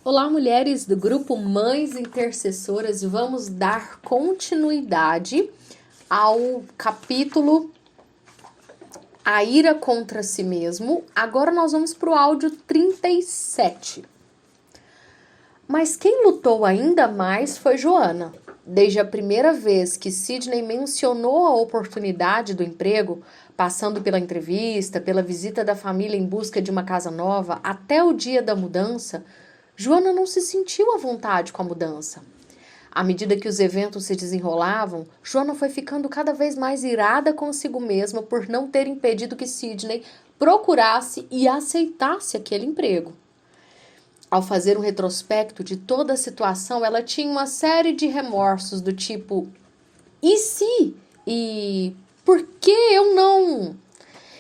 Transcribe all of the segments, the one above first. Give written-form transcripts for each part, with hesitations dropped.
Olá, mulheres do grupo Mães Intercessoras. Vamos dar continuidade ao capítulo A Ira contra si mesmo. Agora nós vamos para o áudio 37. Mas quem lutou ainda mais foi Joana. Desde a primeira vez que Sidney mencionou a oportunidade do emprego, passando pela entrevista, pela visita da família em busca de uma casa nova, até o dia da mudança, Joana não se sentiu à vontade com a mudança. À medida que os eventos se desenrolavam, Joana foi ficando cada vez mais irada consigo mesma por não ter impedido que Sidney procurasse e aceitasse aquele emprego. Ao fazer um retrospecto de toda a situação, ela tinha uma série de remorsos do tipo: e se? E por que eu não?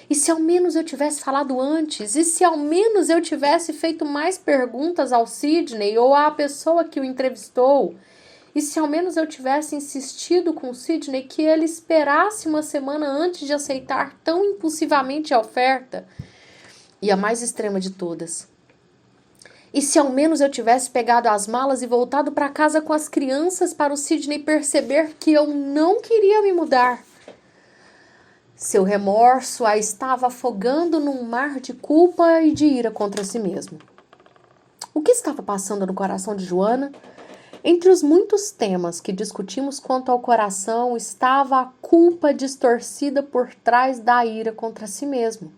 E se ao menos eu tivesse falado antes? E se ao menos eu tivesse feito mais perguntas ao Sidney ou à pessoa que o entrevistou? E se ao menos eu tivesse insistido com o Sidney que ele esperasse uma semana antes de aceitar tão impulsivamente a oferta? E a mais extrema de todas: e se ao menos eu tivesse pegado as malas e voltado para casa com as crianças para o Sidney perceber que eu não queria me mudar? Seu remorso a estava afogando num mar de culpa e de ira contra si mesmo. O que estava passando no coração de Joana? Entre os muitos temas que discutimos quanto ao coração, estava a culpa distorcida por trás da ira contra si mesmo.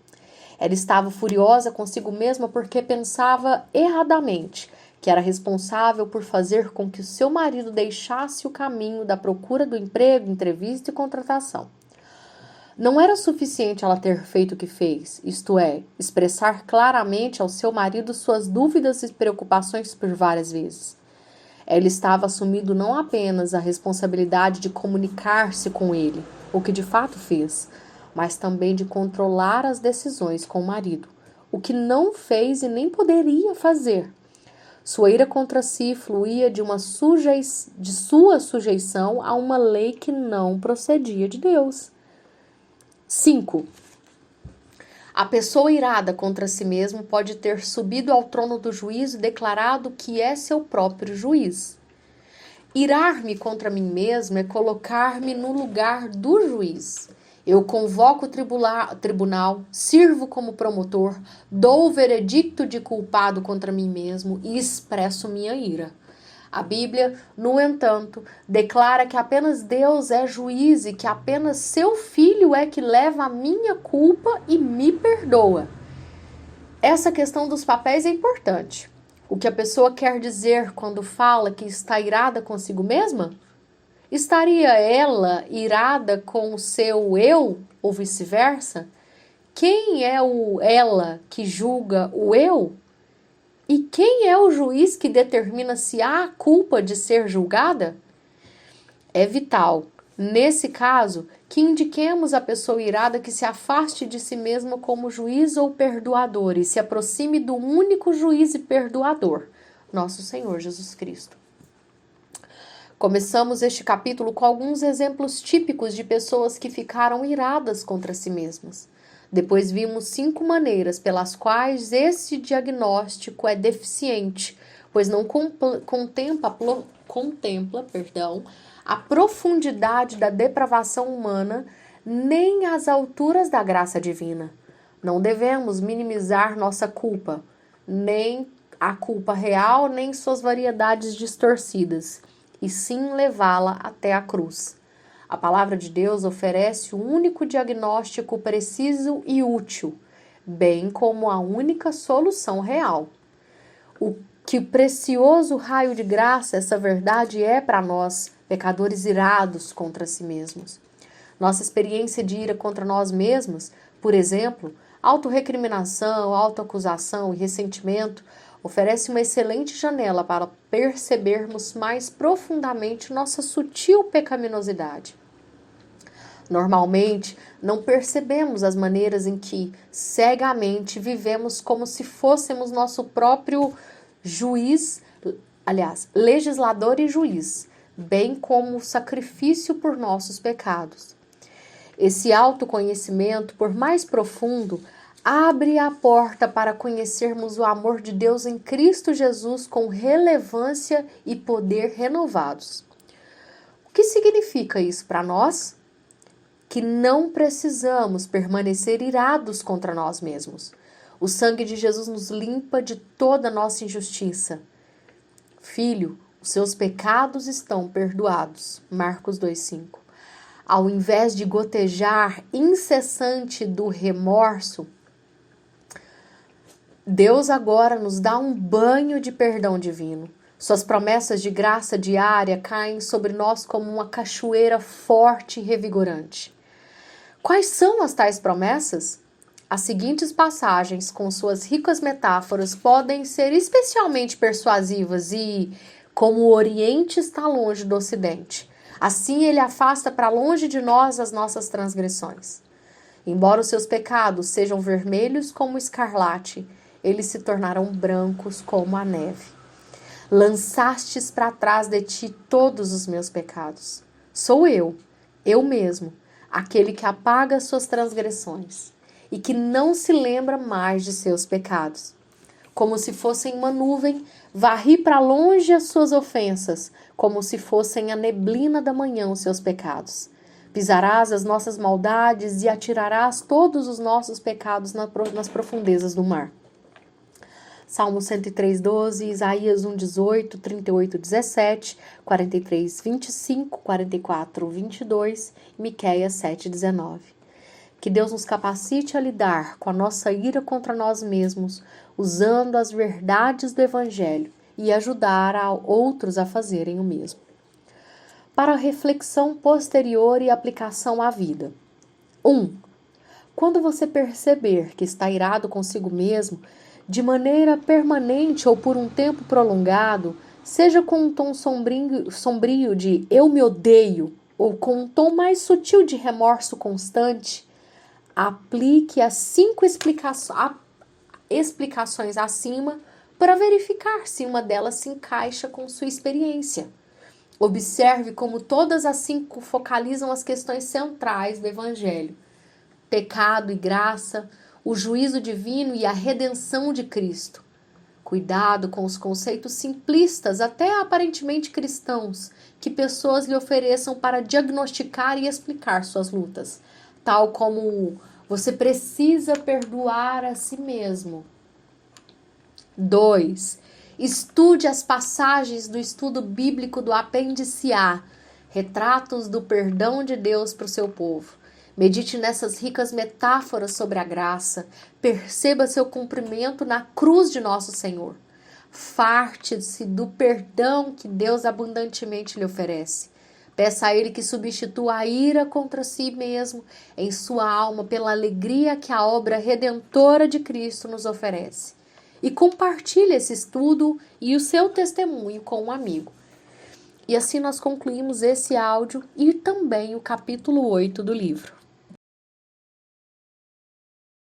Ela estava furiosa consigo mesma porque pensava erradamente que era responsável por fazer com que o seu marido deixasse o caminho da procura do emprego, entrevista e contratação. Não era suficiente ela ter feito o que fez, isto é, expressar claramente ao seu marido suas dúvidas e preocupações por várias vezes. Ela estava assumindo não apenas a responsabilidade de comunicar-se com ele, o que de fato fez, mas também de controlar as decisões com o marido, o que não fez e nem poderia fazer. Sua ira contra si fluía de sua sujeição a uma lei que não procedia de Deus. 5. A pessoa irada contra si mesmo pode ter subido ao trono do juízo e declarado que é seu próprio juiz. Irar-me contra mim mesmo é colocar-me no lugar do juiz. Eu convoco o tribunal, sirvo como promotor, dou o veredicto de culpado contra mim mesmo e expresso minha ira. A Bíblia, no entanto, declara que apenas Deus é juiz e que apenas seu Filho é que leva a minha culpa e me perdoa. Essa questão dos papéis é importante. O que a pessoa quer dizer quando fala que está irada consigo mesma? Estaria ela irada com o seu eu ou vice-versa? Quem é o ela que julga o eu? E quem é o juiz que determina se há culpa de ser julgada? É vital, nesse caso, que indiquemos à pessoa irada que se afaste de si mesma como juiz ou perdoador e se aproxime do único juiz e perdoador, nosso Senhor Jesus Cristo. Começamos este capítulo com alguns exemplos típicos de pessoas que ficaram iradas contra si mesmas. Depois vimos 5 maneiras pelas quais esse diagnóstico é deficiente, pois não contempla, a profundidade da depravação humana, nem as alturas da graça divina. Não devemos minimizar nossa culpa, nem a culpa real, nem suas variedades distorcidas, e sim levá-la até a cruz. A palavra de Deus oferece o único diagnóstico preciso e útil, bem como a única solução real. O que precioso raio de graça essa verdade é para nós, pecadores irados contra si mesmos. Nossa experiência de ira contra nós mesmos, por exemplo, autorrecriminação, autoacusação e ressentimento, oferece uma excelente janela para percebermos mais profundamente nossa sutil pecaminosidade. Normalmente, não percebemos as maneiras em que, cegamente, vivemos como se fôssemos nosso próprio legislador e juiz, bem como sacrifício por nossos pecados. Esse autoconhecimento, por mais profundo, abre a porta para conhecermos o amor de Deus em Cristo Jesus com relevância e poder renovados. O que significa isso para nós? Que não precisamos permanecer irados contra nós mesmos. O sangue de Jesus nos limpa de toda a nossa injustiça. Filho, os seus pecados estão perdoados. Marcos 2,5. Ao invés de gotejar incessante do remorso, Deus agora nos dá um banho de perdão divino. Suas promessas de graça diária caem sobre nós como uma cachoeira forte e revigorante. Quais são as tais promessas? As seguintes passagens, com suas ricas metáforas, podem ser especialmente persuasivas e, como o Oriente está longe do Ocidente, assim ele afasta para longe de nós as nossas transgressões. Embora os seus pecados sejam vermelhos como o escarlate, eles se tornarão brancos como a neve. Lançastes para trás de ti todos os meus pecados. Sou eu mesmo, aquele que apaga suas transgressões e que não se lembra mais de seus pecados. Como se fossem uma nuvem, varri para longe as suas ofensas, como se fossem a neblina da manhã os seus pecados. Pisarás as nossas maldades e atirarás todos os nossos pecados nas profundezas do mar. Salmo 103:12, Isaías 1:18, 38:17, 43:25, 44:22 e Miqueias 7:19. Que Deus nos capacite a lidar com a nossa ira contra nós mesmos, usando as verdades do Evangelho e ajudar a outros a fazerem o mesmo. Para a reflexão posterior e aplicação à vida. 1. Quando você perceber que está irado consigo mesmo, de maneira permanente ou por um tempo prolongado, seja com um tom sombrio de eu me odeio ou com um tom mais sutil de remorso constante, aplique as 5 explicações acima para verificar se uma delas se encaixa com sua experiência. Observe como todas as 5 focalizam as questões centrais do Evangelho: pecado e graça, o juízo divino e a redenção de Cristo. Cuidado com os conceitos simplistas, até aparentemente cristãos, que pessoas lhe ofereçam para diagnosticar e explicar suas lutas, tal como você precisa perdoar a si mesmo. 2. Estude as passagens do estudo bíblico do apêndice A, retratos do perdão de Deus para o seu povo. Medite nessas ricas metáforas sobre a graça. Perceba seu cumprimento na cruz de nosso Senhor. Farte-se do perdão que Deus abundantemente lhe oferece. Peça a Ele que substitua a ira contra si mesmo em sua alma pela alegria que a obra redentora de Cristo nos oferece. E compartilhe esse estudo e o seu testemunho com um amigo. E assim nós concluímos esse áudio e também o capítulo 8 do livro.